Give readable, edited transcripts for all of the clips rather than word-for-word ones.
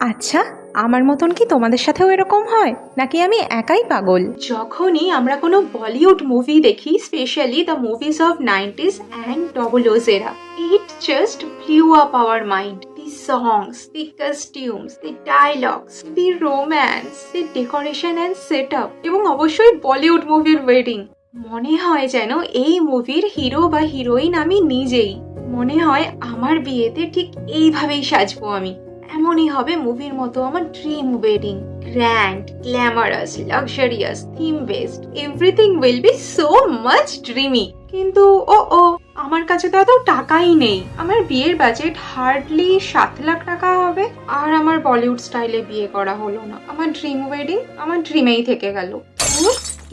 আচ্ছা, আমার মতন কি তোমাদের সাথেও এরকম হয়, নাকি আমি একাই পাগল? যখনই আমরা কোনো বলিউড মুভি দেখি, specially the movies of 90s and 00s era, it just blew up our mind. The songs, the costumes, the dialogues, the romance, the decoration and setup, এবং অবশ্যই বলিউড মুভির ওয়েডিং। মনে হয় যেন এই মুভির হিরো বা হিরোইন আমি নিজেই। মনে হয় আমার বিয়েতে ঠিক এইভাবেই সাজবো আমি। এমনই হবে মুভির মতো আমার dream wedding. Grand, glamorous, luxurious, theme based, everything will be so much dreamy. কিন্তু ও আমার কাছে তো এত টাকাই নেই। আমার বিয়ের বাজেট হার্ডলি 7 লাখ টাকা হবে, আর আমার বলিউড স্টাইলে বিয়ে করা হলো না। আমার ড্রিম ওয়েডিং আমার ড্রিমেই থেকে গেল।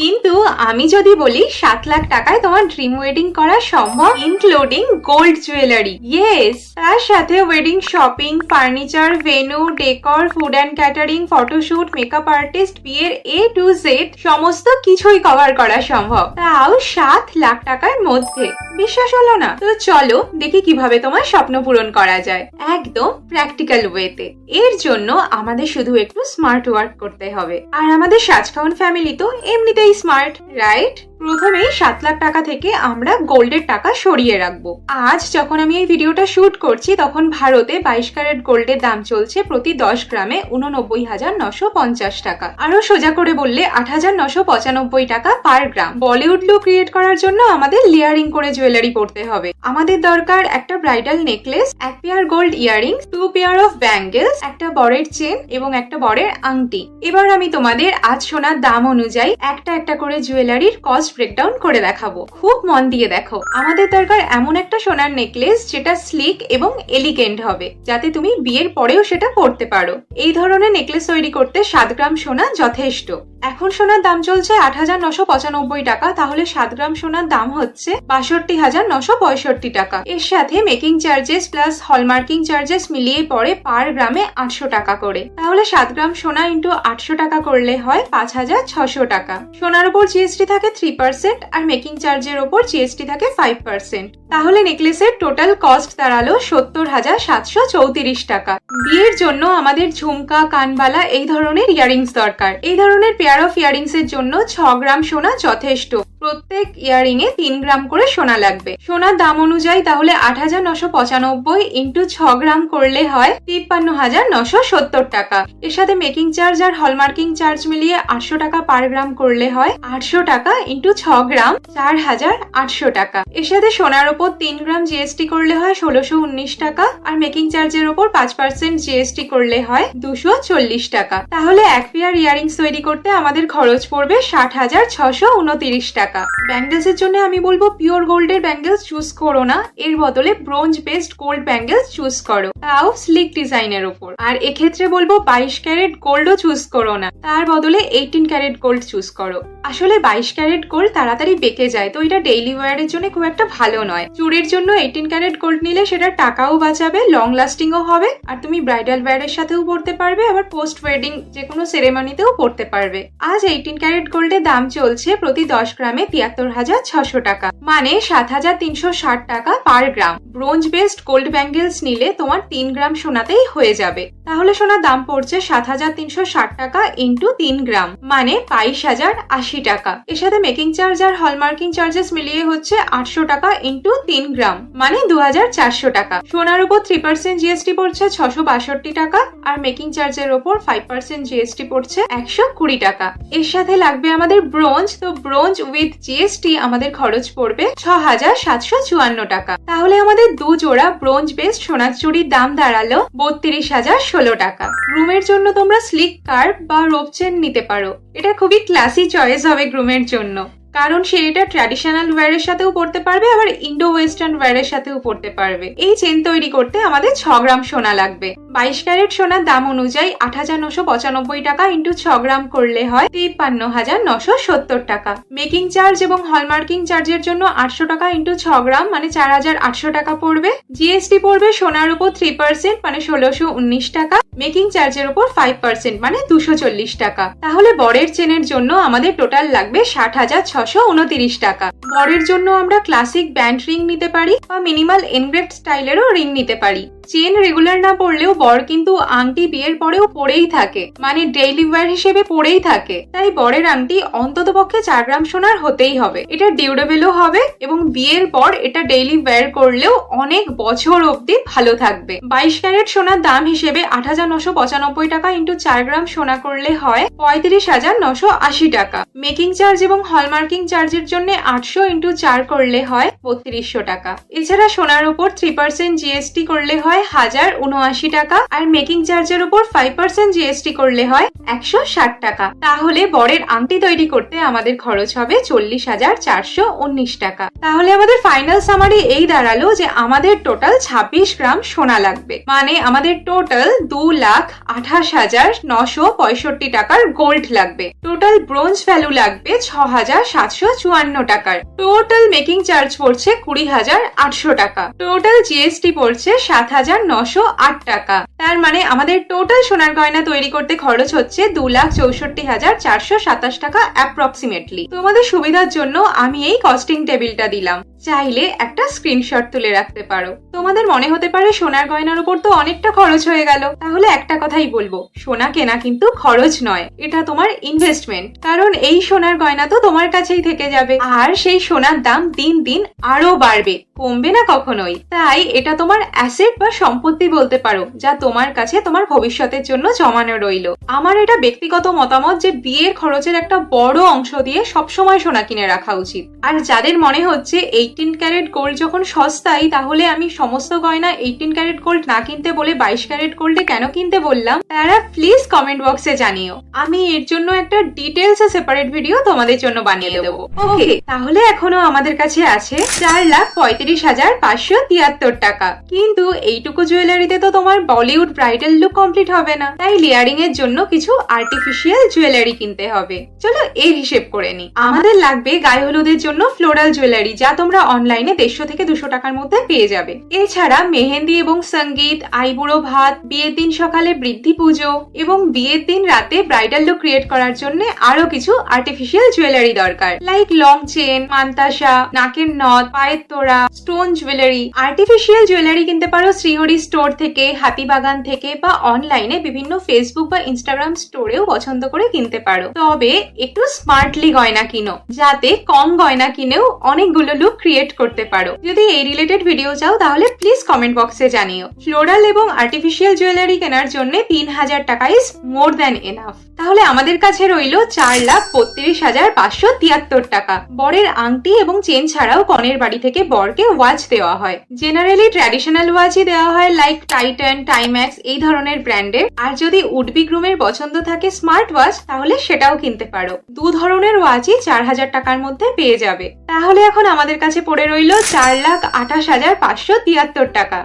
কিন্তু আমি যদি বলি 7 লাখ টাকায় তোমার ড্রিম ওয়েডিং করা সম্ভব, ইনক্লুডিং গোল্ড জুয়েলারি। ইয়েস, তার সাথে wedding shopping, furniture, venue, decor, food and catering, photoshoot, makeup artist, বিয়ের A to Z সমস্ত কিছুই কভার করা সম্ভব, তাও 7 লাখ টাকার মধ্যে। বিশ্বাস হলো না? তো চলো দেখি কিভাবে তোমার স্বপ্ন পূরণ করা যায় একদম প্র্যাকটিক্যাল ওয়েতে। এর জন্য আমাদের শুধু একটু স্মার্ট ওয়ার্ক করতে হবে, আর আমাদের সাজখাউন ফ্যামিলি তো এমনিতেই স্মার্ট, রাইট? প্রথমেই 7 লাখ টাকা থেকে আমরা গোল্ডের টাকা সরিয়ে রাখবো। আজ যখন আমি এই ভিডিওটা শুট করছি তখন ভারতে 22 ক্যারেট গোল্ডের দাম চলছে প্রতি 10 গ্রামে 89,950 টাকা। আরো সোজা করে বললে 8,995 টাকা পার গ্রাম। বলিউড লুক ক্রিয়েট করার জন্য আমাদের লেয়ারিং করে জুয়েলারি পরতে হবে। আমাদের দরকার একটা bridal necklace, 1 pair gold earrings, 2 pair of bangles, একটা বরের চেন এবং একটা বরের আংটি। এবার আমি তোমাদের আজ সোনার দাম অনুযায়ী একটা একটা করে জুয়েলারির কস্ট ব্রেকডাউন করে দেখাবো। খুব মন দিয়ে দেখো। আমাদের দরকার এমন একটা সোনার নেকলেস যেটা স্লিক এবং এলিগেন্ট হবে, যাতে তুমি বিয়ের পরেও সেটা পরতে পারো। এই ধরনের নেকলেস তৈরি করতে 7 গ্রাম সোনা যথেষ্ট। এখন সোনার দাম চলছে 8,995 টাকা, তাহলে 7 গ্রাম সোনার দাম হচ্ছে 62,965 টাকা। এর সাথে making charges plus hallmarking charges মিলিয়ে পড়ে পার গ্রামে 800 টাকা করে। তাহলে 7 গ্রাম সোনা ইন্টু 800 টাকা করলে হয় 5,600 টাকা। সোনার উপর জিএসটি থাকে 3% আর মেকিং চার্জের উপর জিএসটি থাকে 5%। তাহলে নেকলেসের টোটাল কস্ট দাঁড়ালো 70,734 টাকা। বিয়ের জন্য আমাদের ঝুমকা, কানবালা এই ধরনের ইয়ারিংস দরকার। এই ধরনের পেয়ার অফ ইয়ারিংস এর জন্য 6 গ্রাম সোনা যথেষ্ট। প্রত্যেক ইয়ারিং এ 3 গ্রাম করে সোনা লাগবে। সোনার দাম অনুযায়ী তাহলে 8,995 ইন্টু 6 গ্রাম করলে হয় 53,970 টাকা। এর সাথে মেকিং চার্জ আর হলমার্কিং চার্জ মিলিয়ে 800 টাকা পার গ্রাম করলে হয় 800 টাকা ইন্টু 6 গ্রাম 4,800 টাকা। এর সাথে সোনার ওপর 3 গ্রাম জিএসটি করলে হয় 1,619 টাকা, আর মেকিং চার্জের ওপর 5% জিএসটি করলে হয় 240 টাকা। তাহলে 1 পেয়ার ইয়ারিংস তৈরি করতে আমাদের খরচ পড়বে 60,629 টাকা। ব্যাঙ্গেলস এর জন্য আমি বলবো পিওর গোল্ডের ব্যাঙ্গেলস চুজ করো না, এর বদলে bronze based gold bangles choose করো, তাও স্লিক ডিজাইনের উপর। আর এক্ষেত্রে বলবো 22 ক্যারেট গোল্ডও চুজ করো না, তার বদলে 18 ক্যারেট গোল্ড চুজ করো। আসলে 22 ক্যারেট গোল্ড তাড়াতাড়ি বেঁকে যায়, তো এটা ডেইলি ওয়্যারের জন্য খুব একটা ভালো নয়। চুড়ির জন্য 18 ক্যারেট গোল্ড নিলে সেটা টাকাও বাঁচাবে, লং লাস্টিংও হবে, আর তুমি ব্রাইডাল ওয়্যারের সাথেও পরতে পারবে, আবার পোস্ট ওয়েডিং যে কোনো সেরেমনিতেও পরতে পারবে। আজ 18 ক্যারেট গোল্ডের দাম চলছে প্রতি 10 গ্রামে 73,600 টাকা, মানে 7,360 টাকা পার গ্রাম। ব্রোঞ্জ বেসড গোল্ড ব্যাঙ্গেলস নিলে তোমার 3 গ্রাম সোনাতেই হয়ে যাবে। তাহলে সোনার দাম পড়ছে 7,360 টাকা ইন্টু 3 গ্রাম, মানে 22,080 টাকা। এর সাথে মেকিং চার্জ আর হলমার্কিং চার্জেস মিলিয়ে হচ্ছে 800 টাকা ইন্টু 3 গ্রাম, মানে 2,400 টাকা। সোনার উপর 3% জিএসটি পড়ছে 662 টাকা, আর মেকিং চার্জের উপর 5% জিএসটি পড়ছে 120 টাকা। এর সাথে লাগবে আমাদের ব্রোঞ্জ, তো ব্রোঞ্জ উইথ জিএসটি আমাদের খরচ পড়বে 6,754 টাকা। তাহলে আমাদের 2 জোড়া ব্রোঞ্জ বেসড সোনার চুড়ির দাম দাঁড়ালো 32,016 টাকা। রুমের জন্য তোমরা স্লিক কার্ভ বা রোপ চেন নিতে পারো। এটা খুবই ক্লাসি চয়েস হবে গ্রুমের জন্য, কারণ সে এটা ট্র্যাডিশনাল ওয়্যারের সাথেও পড়তে পারবে, আবার ইন্ডো ওয়েস্টার্ন ওয়্যারের সাথেও পড়তে পারবে। এই চেন তৈরি করতে আমাদের 6 গ্রাম সোনা লাগবে। 22 ক্যারেট সোনার দাম অনুযায়ী 8,995 টাকা ইন্টু 6 গ্রাম করলে হয় 53,970 টাকা। মেকিং চার্জ এবং হলমার্কিং চার্জের জন্য 800 টাকা ইন্টু 6 গ্রাম, মানে 4,800 টাকা পড়বে। জিএসটি পড়বে সোনার উপর 3%, মানে 1,619 টাকা। মেকিং চার্জের উপর 5%, মানে 240 টাকা। তাহলে বরের চেনের জন্য আমাদের টোটাল লাগবে 60,629 টাকা। বরের জন্য আমরা ক্লাসিক ব্যান্ড রিং নিতে পারি বা মিনিমাল এনগ্রেভড স্টাইলেরও রিং নিতে পারি। চেন রেগুলার না পরলেও বর কিন্তু আংটি বিয়ের পরেও পরেই থাকে, মানে ডেইলি ওয়্যার হিসেবে পরেই থাকে। তাই বরের আংটি অন্তত পক্ষে 4 গ্রাম সোনার হতেই হবে। এটা ডিউরেবলও হবে এবং বিয়ের পর এটা ডেইলি ওয়্যার করলেও অনেক বছর অবধি ভালো থাকবে। 22 ক্যারেট সোনার দাম হিসেবে 8,995 টাকা ইন্টু 4 গ্রাম সোনা করলে হয় 35,980 টাকা। মেকিং চার্জ এবং হলমার্কিং চার্জের জন্য 800 ইন্টু 4 করলে হয় 3200 টাকা। এছাড়া সোনার উপর 3% জিএসটি করলে হয় 1079 টাকা, আর মেকিং চার্জের উপর 5% জিএসটি করলে হয় 160 টাকা। তাহলে বরের আংটি তৈরি করতে আমাদের খরচ হবে 40,419 টাকা। তাহলে আমাদের ফাইনাল সামারি এই দাঁড়ালো যে আমাদের টোটাল 26 গ্রাম সোনা লাগবে, মানে আমাদের টোটাল 2,28,965 টাকার গোল্ড লাগবে। টোটাল ব্রোঞ্জ ভ্যালু লাগবে 6,754 টাকার। টোটাল মেকিং চার্জ পড়ছে 20,800 টাকা। টোটাল জিএসটি পড়ছে 7,908 টাকা। তার মানে আমাদের টোটাল সোনার গয়না তৈরি করতে খরচ হচ্ছে 2,64,427 টাকা অ্যাপ্রক্সিমেটলি। তোমাদের সুবিধার জন্য আমি এই কস্টিং টেবিলটা দিলাম, চাইলে একটা স্ক্রিনশট তুলে রাখতে পারো। তোমাদের মনে হতে পারে সোনার গয়নার উপর তো অনেকটা খরচ হয়ে গেল, তাহলে একটা কথাই বলবো, সোনা কেনা কিন্তু খরচ নয়, এটা তোমার ইনভেস্টমেন্ট। কারণ এই সোনার গয়না তো তোমার কাছেই থেকে যাবে, আর সেই সোনার দাম দিন দিন আরো বাড়বে, কমবে না কখনোই। তাই এটা তোমার অ্যাসেট বা সম্পত্তি বলতে পারো, যা তোমার কাছে তোমার ভবিষ্যতের জন্য জমানো রইল। আমার এটা ব্যক্তিগত মতামত যে বিয়ের খরচের একটা বড় অংশ দিয়ে সবসময় সোনা কিনে রাখা উচিত। আর যাদের মনে হচ্ছে 18 ক্যারেট গোল্ড যখন সস্তাই, তাহলে আমি সমস্ত গয়না 18 ক্যারেট গোল্ড না কিনতে বলে 22 ক্যারেট গোল্ডে কেন কিনতে বললাম, তারা প্লিজ কমেন্ট বক্সে জানিও। আমি এর জন্য একটা ডিটেলস সেপারেট ভিডিও তোমাদের জন্য বানিয়ে দেবো। ওকে, তাহলে এখনো আমাদের কাছে আছে 4,35,573 টাকা। কিন্তু এইটুকু জুয়েলারিতে তো তোমার বলিউড ব্রাইডাল লুক কমপ্লিট হবে না, তাই লেয়ারিং এর জন্য কিছু আর্টিফিশিয়াল জুয়েলারি কিনতে হবে। চলো এর হিসেব করে নি। আমাদের লাগবে গায়ে হলুদের জন্য ফ্লোরাল জুয়েলারি, যা তোমরা অনলাইনে 150 থেকে 200 টাকার মধ্যে পেয়ে যাবে। এছাড়া মেহেন্দি এবং সঙ্গীত, আইবুড়ো ভাত, বিয়ের দিন সকালে বৃদ্ধি পুজো এবং বিয়ের দিন রাতে ব্রাইডাল লুক ক্রিয়েট করার জন্য আরো কিছু আর্টিফিশিয়াল জুয়েলারি দরকার, লাইক লং চেন, মান্তাসা, নাকের নথ, পায়ের তোড়া, স্টোন জুয়েলারি। আর্টিফিশিয়াল জুয়েলারি কিনতে পারো শ্রীহরি স্টোর থেকে, হাতিবাগান থেকে, বা অনলাইনে বিভিন্ন ফেসবুক বা ইনস্টাগ্রাম স্টোরেও পছন্দ করে কিনতে পারো। তবে একটু স্মার্টলি গয়না কিনো, যাতে কম গয়না কিনেও অনেকগুলো লুক ক্রিয়েট করতে পারো। যদি এই রিলেটেড ভিডিও চাও তাহলে প্লিজ কমেন্ট বক্সে জানিও। ফ্লোরাল এবং আর্টিফিশিয়াল জুয়েলারি কেনার জন্য 3,000 টাকা ইজ মোর দ্যান এনাফ। তাহলে আমাদের কাছে রইল 4,32,573 টাকা। বরের আংটি এবং চেন ছাড়াও কনের বাড়ি থেকে বরকে ওয়াচ দেওয়া হয়। জেনারেলি ট্র্যাডিশনাল ওয়াচই দেওয়া হয়, লাইক টাইটান, টাইম্যাক্স এই ধরনের ব্র্যান্ডের। আর যদি উডবি গ্রুমের পছন্দ থাকে স্মার্ট ওয়াচ, তাহলে সেটাও কিনতে পারো। 2 ধরনের ওয়াচই 4,000 টাকার মধ্যে পেয়ে যাবে। তাহলে এখন আমাদের কাছে পড়ে রইল 4,28,573 টাকা।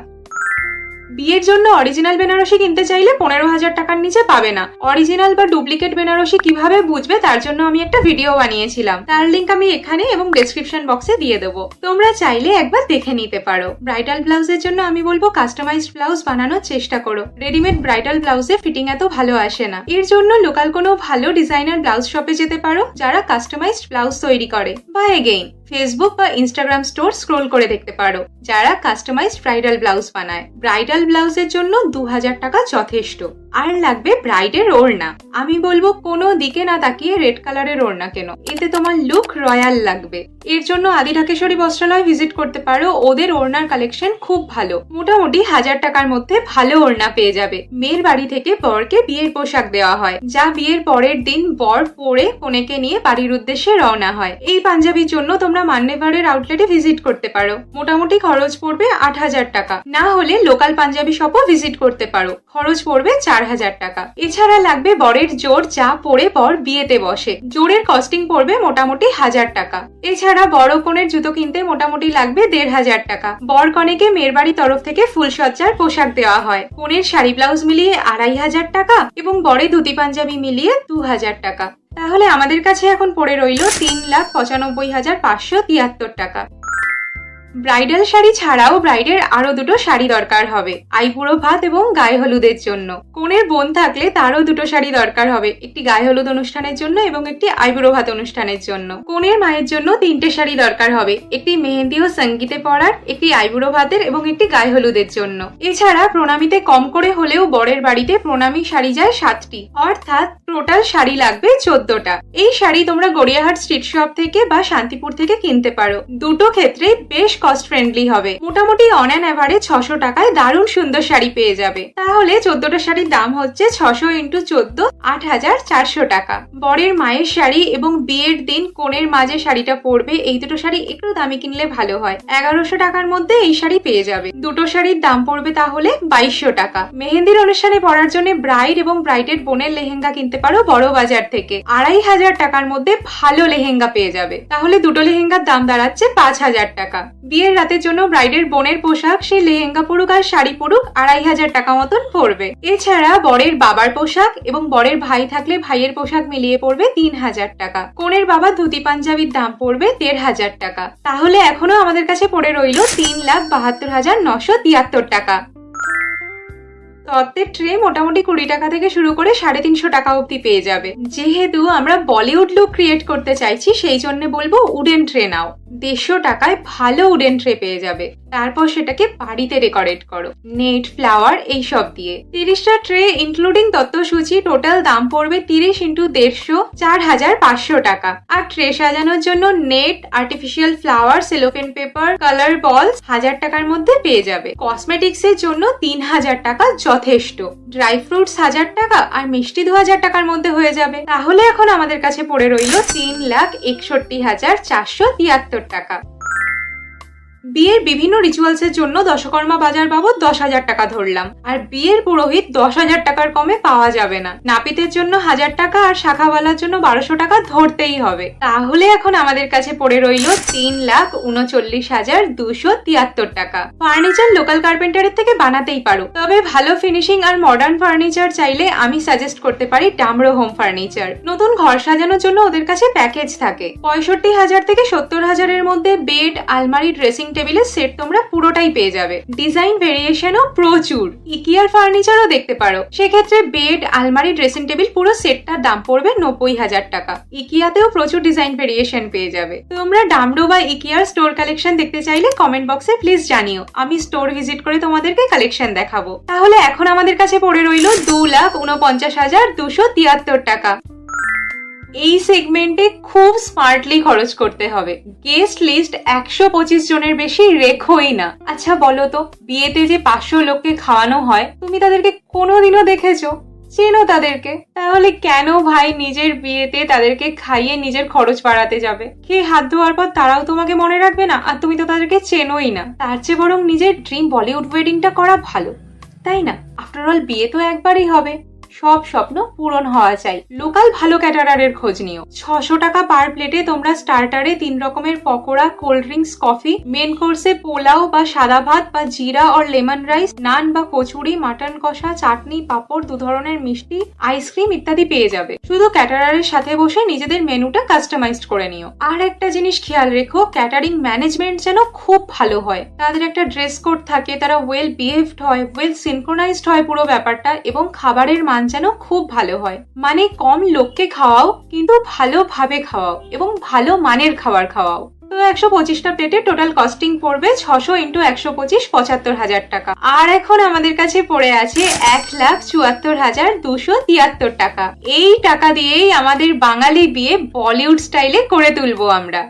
বিয়ের জন্য অরিজিনাল বেনারসি কিনতে চাইলে 15,000 টাকার নিচে পাবে না। অরিজিনাল বা ডুপ্লিকেট বেনারসি কিভাবে বুঝবে তার জন্য আমি একটা ভিডিও বানিয়েছিলাম, তার লিংক আমি এখানে এবং ডেসক্রিপশন বক্সে দিয়ে দেবো, তোমরা চাইলে একবার দেখে নিতে পারো। ব্রাইডাল ব্লাউজের জন্য আমি বলবো কাস্টমাইজড ব্লাউজ বানানোর চেষ্টা করো। রেডিমেড ব্রাইডাল ব্লাউজে ফিটিং এত ভালো আসে না। এর জন্য লোকাল কোনো ভালো ডিজাইনার ব্লাউজ শপে যেতে পারো, যারা কাস্টমাইজড ব্লাউজ তৈরি করে, বা এগেইন ফেসবুক বা ইনস্টাগ্রাম স্টোর স্ক্রোল করে দেখতে পারো, যারা কাস্টমাইজড ব্রাইডাল ব্লাউজ বানায়। ব্রাইডাল ব্লাউজের জন্য 2,000 টাকা যথেষ্ট। আর লাগবে ব্রাইডের ওড়না। আমি বলবো কোনো দিকে না তাকিয়ে রেড কালারের ওড়না কেন, এতে তোমার লুক রয়্যাল লাগবে। এর জন্য আদি ঢাকেশ্বরী বস্ত্রালয় ভিজিট করতে পারো, ওদের ওড়নার কালেকশন খুব ভালো। মোটামুটি 1,000 টাকার মধ্যে ভালো ওড়না পেয়ে যাবে। মেয়ের বাড়ি থেকে বরকে বিয়ের পোশাক দেওয়া হয়, যা বিয়ের পরের দিন বর পরে কনেকে নিয়ে বাড়ির উদ্দেশ্যে রওনা হয়। এই পাঞ্জাবির জন্য তোমরা মান্যেভারের আউটলেটে ভিজিট করতে পারো। মোটামুটি খরচ পড়বে 8,000 টাকা। না হলে লোকাল পাঞ্জাবি শপও ভিজিট করতে পারো, খরচ পড়বে 4,000 টাকা। এছাড়া লাগবে বরের জোড়, যা পরে বর বিয়েতে বসে। জোড়ের কস্টিং পড়বে মোটামুটি 1,000 টাকা। এছাড়া বড় কনের জুতো কিনতে মোটামুটি লাগবে 1,500 টাকা। বর কনেকে মেয়ের বাড়ির তরফ থেকে ফুলসজ্জার পোশাক দেওয়া হয়। কনের শাড়ি ব্লাউজ মিলিয়ে 2,500 টাকা এবং বরে ধুতি পাঞ্জাবি মিলিয়ে 2,000 টাকা। তাহলে আমাদের কাছে এখন পড়ে রইল 3,95,573 টাকা। ব্রাইডাল শাড়ি ছাড়াও ব্রাইডের আরো দুটো শাড়ি দরকার হবে আইবুড়ো ভাত এবং গায়ে হলুদের জন্য। কনের বোন থাকলে তারও দুটো শাড়ি দরকার হবে, একটি গায়ে হলুদ অনুষ্ঠানের জন্য এবং একটি আইবুড়ো ভাত অনুষ্ঠানের জন্য। কনের মায়ের জন্য 3টে শাড়ি দরকার হবে, একটি মেহেন্দি ও সঙ্গীতে পরার, একটি আইবুড়ো ভাতের এবং একটি গায়ে হলুদের জন্য। এছাড়া প্রণামীতে কম করে হলেও বরের বাড়িতে প্রণামী শাড়ি যায় 7টি, অর্থাৎ টোটাল শাড়ি লাগবে 14টা। এই শাড়ি তোমরা গড়িয়াহাট স্ট্রিট শপ থেকে বা শান্তিপুর থেকে কিনতে পারো। দুটো ক্ষেত্রে বেশ কস্ট ফ্রেন্ডলি হবে, মোটামুটি অন অ্যান অ্যাভারেজ 600 টাকায় দারুণ সুন্দর শাড়ি পেয়ে যাবে। তাহলে 14টা শাড়ির দাম হচ্ছে 600 × 14 8400 টাকা। বরের মায়ের শাড়ি এবং বিয়ের দিন কনের মাঝে শাড়িটা পরবে, এই দুটো শাড়ি একটু দামি কিনলে ভালো হয়। 1100 টাকার মধ্যে এই শাড়ি পেয়ে যাবে। দুটো শাড়ির দাম পড়বে তাহলে 2200 টাকা। মেহেন্দির অনুষ্ঠানে পরার জন্য ব্রাইড এবং ব্রাইডের বোনের লেহেঙ্গা কিনতে পারো বড় বাজার থেকে। 2500 টাকার মধ্যে ভালো লেহেঙ্গা পেয়ে যাবে। তাহলে দুটো লেহেঙ্গার দাম দাঁড়াচ্ছে 5000 টাকা। বিয়ের রাতের জন্য ব্রাইডের বোনের পোশাক, সে লেহেঙ্গা পরুক আর শাড়ি পরুক, 2500 টাকা মতন পড়বে। এছাড়া বরের বাবার পোশাক এবং বরের ভাই থাকলে ভাইয়ের পোশাক মিলিয়ে পড়বে 3000 টাকা। কনের বাবার ধুতি পাঞ্জাবির দাম পড়বে 1500 টাকা। তাহলে এখনো আমাদের কাছে পড়ে রইল 3,72,973 টাকা। তত্ত্বের ট্রে মোটামুটি 20 টাকা থেকে শুরু করে 350 টাকা অব্দি পেয়ে যাবে। যেহেতু আমরা বলিউড লুক ক্রিয়েট করতে চাইছি, সেই জন্য বলবো উডেন ট্রে নাও। 150 টাকায় ভালো উডেন ট্রে পেয়ে যাবে। তারপর সেটাকে বাড়িতে ডেকোরেট করো নেট, ফ্লাওয়ার এইসব দিয়ে। 30টা ট্রে ইনক্লুডিং তত্ত্বসূচি টোটাল দাম পড়বে 30 × 150 4500 টাকা। আর ট্রে সাজানোর জন্য net, artificial flower, cellophane paper, colour বলস 1000 টাকার মধ্যে পেয়ে যাবে। কসমেটিক্স এর জন্য 3000 টাকা যথেষ্ট। ড্রাই ফ্রুটস 1000 টাকা আর মিষ্টি 2000 টাকার মধ্যে হয়ে যাবে। তাহলে এখন আমাদের কাছে পড়ে রইল 3,61,473 টাকা। বিয়ের বিভিন্ন রিচুয়ালস এর জন্য দশকর্মা বাজার বাবদ 10,000 টাকা ধরলাম। আর বিয়ের পুরোহিত 10,000 টাকার কমে পাওয়া যাবে না। নাপিতের জন্য 1000 টাকা আর শাখাওয়ালার জন্য 1200 টাকা ধরতেই হবে। তাহলে এখন আমাদের কাছে পড়ে রইল 3,39,273 টাকা। ফার্নিচার লোকাল কার্পেন্টারের থেকে বানাতেই পারো, তবে ভালো ফিনিশিং আর মডার্ন ফার্নিচার চাইলে আমি সাজেস্ট করতে পারি ডামরো হোম ফার্নিচার। নতুন ঘর সাজানোর জন্য ওদের কাছে প্যাকেজ থাকে। 65,000 থেকে 70,000 এর মধ্যে বেড, আলমারি, ড্রেসিং টেবিলের সেট তোমরা পুরোটাই পেয়ে যাবে। ডিজাইন ভেরিয়েশনও প্রচুর। ইকিয়ার ফার্নিচারও দেখতে পারো, সেক্ষেত্রে বেড, আলমারি, ড্রেসিং টেবিল পুরো সেটটার দাম পড়বে 90,000 টাকা। ইকিয়াতেও প্রচুর ডিজাইন ভেরিয়েশন পেয়ে যাবে। তোমরা ডামরো বা ইকিয়ার স্টোর কালেকশন দেখতে চাইলে কমেন্ট বক্সে প্লিজ জানিও, আমি স্টোর ভিজিট করে তোমাদেরকে কালেকশন দেখাবো। তাহলে এখন আমাদের কাছে পড়ে রইল 2,49,273 টাকা। এই সেগমেন্টে খুব স্মার্টলি খরচ করতে হবে। গেস্ট লিস্ট 125 জনের বেশি রেখোই না। আচ্ছা বলো তো, বিয়েতে যে 500 লোককে খাওয়ানো হয়, তুমি তাদেরকে কোনোদিনও দেখেছো? চেনো তাদেরকে? তাহলে কেন ভাই নিজের বিয়েতে তাদেরকে খাইয়ে নিজের খরচ বাড়াতে যাবে? খেয়ে হাত ধোয়ার পর তারাও তোমাকে মনে রাখবে না, আর তুমি তো তাদেরকে চেনোই না। তার চেয়ে বরং নিজের ড্রিম বলিউড ওয়েডিংটা করা ভালো, তাই না? আফটার অল বিয়ে তো একবারই হবে, সব স্বপ্ন পূরণ হওয়া চাই। লোকাল ভালো ক্যাটারারের খোঁজ নিও। 600 টাকা পার প্লেটে তোমরা স্টার্টারে 3 রকমের pakora, cold drinks, coffee, main কোর্সে পোলাও বা সাদা ভাত বা জিরা অর লেমন রাইস, নান বা কচুরি, মাটন কষা, চাটনি, পাঁপড়, 2 ধরনের মিষ্টি, আইসক্রিম ইত্যাদি পেয়ে যাবে। শুধু ক্যাটারারের সাথে বসে নিজেদের মেনুটা কাস্টমাইজড করে নিও। আর একটা জিনিস খেয়াল রেখো, ক্যাটারিং ম্যানেজমেন্ট যেন খুব ভালো হয়। তাদের একটা ড্রেস কোড থাকে, তারা ওয়েল বিহেভড হয়, ওয়েল সিনক্রোনাইজড হয় পুরো ব্যাপারটা, এবং খাবারের মান যেন খুব ভালো হয়। মানে কম লোককে খাওয়াও, কিন্তু ভালোভাবে খাওয়াও এবং ভালো মানের খাবার খাওয়াও। তো 125টা প্লেটে টোটাল কস্টিং পড়বে 600 × 125 75,000 টাকা। আর এখন আমাদের কাছে পড়ে আছে 1,74,273 টাকা। এই টাকা দিয়েই আমাদের বাঙালি বিয়ে বলিউড স্টাইলে করে তুলবো আমরা।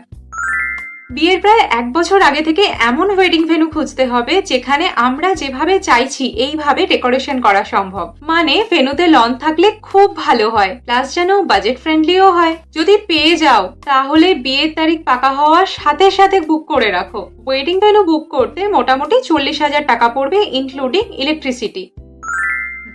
বিয়ের প্রায় 1 বছর আগে থেকে এমন ওয়েডিং ভেন্যু খুঁজতে হবে যেখানে আমরা যেভাবে চাইছি এইভাবে ডেকোরেশন করা সম্ভব। মানে ভেন্যুতে লন থাকলে খুব ভালো হয়, প্লাস যেন বাজেট ফ্রেন্ডলিও হয়। যদি পেয়ে যাও তাহলে বিয়ের তারিখ পাকা হওয়ার সাথে সাথে বুক করে রাখো। ওয়েডিং ভেন্যু বুক করতে মোটামুটি 40,000 টাকা পড়বে ইনক্লুডিং ইলেকট্রিসিটি।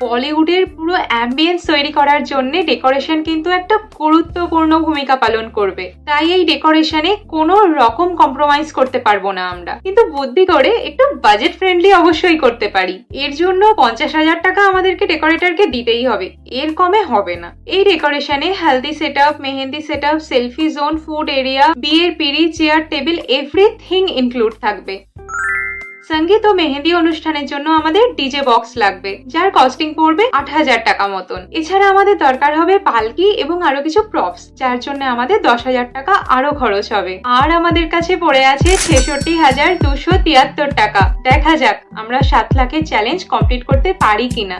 বলিউডের পুরো অ্যাম্বিয়েন্স তৈরি করার জন্য ডেকোরেশন কিন্তু একটা গুরুত্বপূর্ণ ভূমিকা পালন করবে। তাই এই ডেকোরেশনে কোনো রকম কম্প্রোমাইজ করতে পারবো না আমরা, কিন্তু বুদ্ধি করে একটু বাজেট ফ্রেন্ডলি অবশ্যই করতে পারি। এর জন্য 50,000 টাকা আমাদেরকে ডেকোরেটরকে দিতেই হবে, এর কমে হবে না। এই ডেকোরেশনে haldi setup, mehndi setup, selfie zone, food area, বিয়ের পিড়ি, চেয়ার, টেবিল এভরিথিং ইনক্লুড থাকবে। সঙ্গীত ও মেহেন্দি অনুষ্ঠানের জন্য আমাদের ডিজে বক্স লাগবে, যার কস্টিং পড়বে 8,000 টাকা মতন। এছাড়া আমাদের দরকার হবে পালকি এবং আরো কিছু প্রপস, যার জন্য আমাদের 10,000 টাকা আরো খরচ হবে। আর আমাদের কাছে পড়ে আছে 66,273 টাকা। দেখা যাক আমরা 7 লাখের চ্যালেঞ্জ কমপ্লিট করতে পারি কিনা।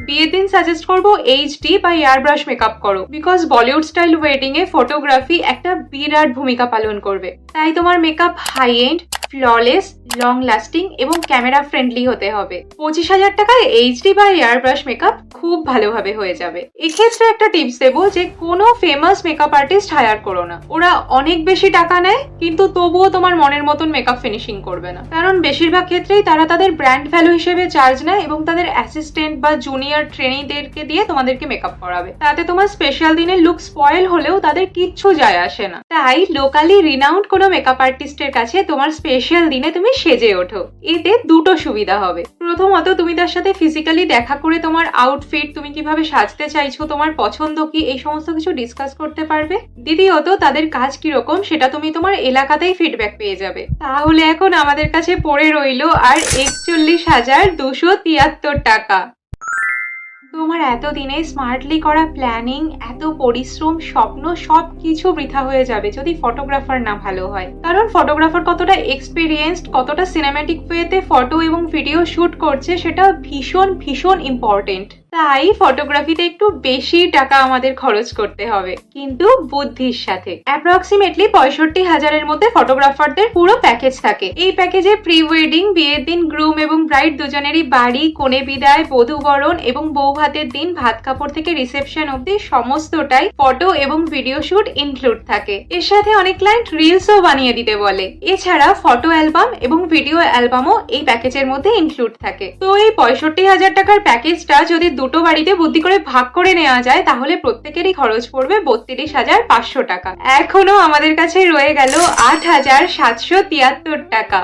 বিয়ের দিন সাজেস্ট করবো এইচডি বা এয়ার ব্রাশ মেকআপ করো, বিকজ বলিউড স্টাইল ওয়েডিং এ ফটোগ্রাফি একটা বিরাট ভূমিকা পালন করবে। তাই তোমার makeup high end, flawless, long lasting এবং ক্যামেরা ফ্রেন্ডলি হতে হবে। 25,000 টাকায় এইচডি বা এয়ার ব্রাশ মেকআপ খুব ভালোভাবে হয়ে যাবে। এক্ষেত্রে একটা টিপস দেবো যে কোনো ফেমাস মেকআপ আর্টিস্ট হায়ার করো না। ওরা অনেক বেশি টাকা নেয়, কিন্তু তবুও তোমার মনের মতন মেকআপ ফিনিশিং করবে না, কারণ বেশিরভাগ ক্ষেত্রেই তারা তাদের ব্র্যান্ড ভ্যালু হিসেবে চার্জ নেয় এবং তাদের অ্যাসিস্ট্যান্ট বা জুনিয়র ট্রেনিদেরকে দিয়ে তোমাদেরকে মেকআপ করাবে। তাতে তোমার স্পেশাল দিনে লুক স্পয়েল হলেও তাদের কিচ্ছু যায় আসে না। তাই লোকালি রিনাউন্ড কোনো মেকআপ আর্টিস্টের কাছে তোমার স্পেশাল দিনে তুমি সেজে ওঠো। এতে দুটো সুবিধা হবে। প্রথমত, তুমি তার সাথে ফিজিক্যালি দেখা করে তোমার আউটফিট, তুমি কিভাবে সাজতে চাইছো, তোমার পছন্দ কি, এই সমস্ত কিছু ডিসকাস করতে পারবে। দ্বিতীয়ত, তাদের কাজ কিরকম সেটা তুমি তোমার এলাকাতেই ফিডব্যাক পেয়ে যাবে। তাহলে এখন আমাদের কাছে পড়ে রইলো আর 41,273 টাকা। তোমার এতদিনে স্মার্টলি করা প্ল্যানিং, এত পরিশ্রম, স্বপ্ন সবকিছু বৃথা হয়ে যাবে যদি ফটোগ্রাফার না ভালো হয়। কারণ ফটোগ্রাফার কতটা এক্সপিরিয়েন্সড, কতটা সিনেম্যাটিক ওয়েতে ফটো এবং ভিডিও শুট করছে সেটা ভীষণ ভীষণ ইম্পর্টেন্ট। তাই ফটোগ্রাফিতে একটু বেশি টাকা আমাদের খরচ করতে হবে, কিন্তু বুদ্ধির সাথে। অ্যাপ্রক্সিমেটলি 65,000-এর মধ্যে ফটোগ্রাফারদের পুরো প্যাকেজ থাকে। এই প্যাকেজে প্রি ওয়েডিং, বিয়ের দিন গ্রুম এবং ব্রাইড দুজনেরই বাড়ি, কনে বিদায়, বধূবরণ এবং বউ ভাতের দিন ভাত কাপড় থেকে রিসেপশন অব্দি সমস্তটাই ফটো এবং ভিডিও শুট ইনক্লুড থাকে। এর সাথে অনেক ক্লায়েন্ট রিলসও বানিয়ে দিতে বলে। এছাড়া ফটো অ্যালবাম এবং ভিডিও অ্যালবামও এই প্যাকেজের মধ্যে ইনক্লুড থাকে। তো এই 65,000 টাকার প্যাকেজটা যদি দুটো বাড়িতে বুদ্ধি করে ভাগ করে নেওয়া যায়, তাহলে প্রত্যেকেরই খরচ পড়বে 32,500 টাকা। এখনো আমাদের কাছে রয়ে গেল 8,773 টাকা।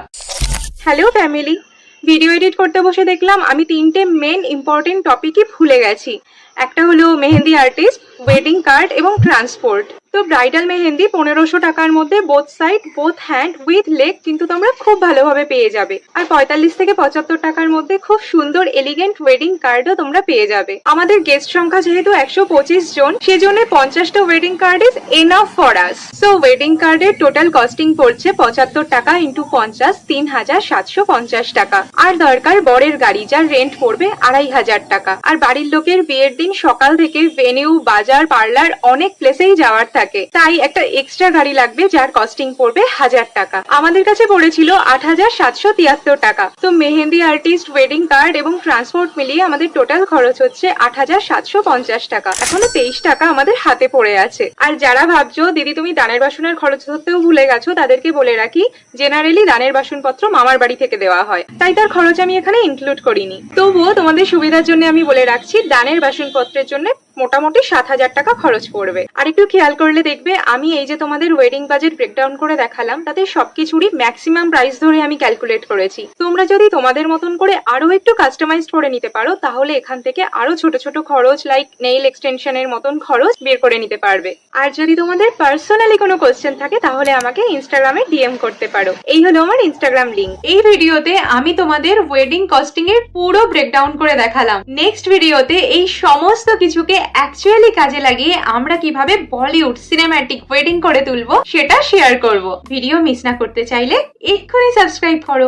হ্যালো ফ্যামিলি, ভিডিও এডিট করতে বসে দেখলাম আমি 3টে মেন ইম্পর্টেন্ট টপিকই ভুলে গেছি। একটা হলো মেহেন্দি আর্টিস্ট, ওয়েডিং কার্ড এবং ট্রান্সপোর্ট। তো ব্রাইডাল মেহেন্দি 1500 টাকার মধ্যে both side, both hand with leg কিন্তু তোমরা খুব ভালোভাবে পেয়ে যাবে। আর 45 থেকে 75 টাকার মধ্যে খুব সুন্দর এলিগেন্ট ওয়েডিং কার্ডও তোমরা পেয়ে যাবে। আমাদের গেস্ট সংখ্যা যেহেতু 125 জন, সেজন্য 50টা wedding card is enough for us. So wedding কার্ডের টোটাল কস্টিং পড়ছে 75 টাকা ইন্টু 50, 3,750 টাকা। আর দরকার বরের গাড়ি, যার রেন্ট পড়বে 2,500 টাকা। আর বাড়ির লোকের বিয়ের দিন সকাল থেকে ভেনিউ, বাজার, পার্লার অনেক প্লেসেই যাওয়ার থাকে, তাই একটা এক্সট্রা গাড়ি লাগবে, যার কস্টিং পড়বে 1000 টাকা। আমাদের কাছে পড়েছিল 8,773 টাকা। তো মেহেন্দি আর্টিস্ট, ওয়েডিং কার্ড এবং ট্রান্সপোর্ট মিলিয়ে আমাদের টোটাল খরচ হচ্ছে 8,750 টাকা। এখনো 23 টাকা আমাদের হাতে পড়ে আছে। আর যারা ভাবছো দিদি তুমি দানের বাসনের খরচ ধরতেও ভুলে গেছো, তাদেরকে বলে রাখি জেনারেলি দানের বাসনপত্র মামার বাড়ি থেকে দেওয়া হয়, তাই তার খরচ আমি এখানে ইনক্লুড করিনি। তবুও তোমাদের সুবিধার জন্য আমি বলে রাখছি দানের বাসনপত্রের জন্য মোটামুটি 7,000 টাকা খরচ পড়বে। আর একটু খেয়াল করলে দেখবে আমি এই যে তোমাদের ওয়েডিং বাজেট ব্রেকডাউন করে দেখালাম, তাতে সবকিছুরই ম্যাক্সিমাম প্রাইস ধরে আমি ক্যালকুলেট করেছি। তোমরা যদি তোমাদের মতন করে আরো একটু কাস্টমাইজড করে নিতে পারো, তাহলে এখান থেকে আরো ছোট ছোট খরচ লাইক নেইল এক্সটেনশনের মতন খরচ বের করে নিতে পারবে। আর যদি তোমাদের পার্সোনালি কোনো কোয়েশ্চেন থাকে, তাহলে আমাকে ইনস্টাগ্রামে ডিএম করতে পারো। এই হলো আমার ইনস্টাগ্রাম লিংক। এই ভিডিওতে আমি তোমাদের ওয়েডিং কস্টিং এর পুরো ব্রেকডাউন করে দেখালাম। নেক্সট ভিডিওতে এই সমস্ত কিছুকে অ্যাকচুয়ালি কাজে লাগিয়ে আমরা কিভাবে বলিউড সিনেম্যাটিক ওয়েডিং করে তুলবো সেটা শেয়ার করব। ভিডিও মিস না করতে চাইলে এক্ষুনি সাবস্ক্রাইব করো।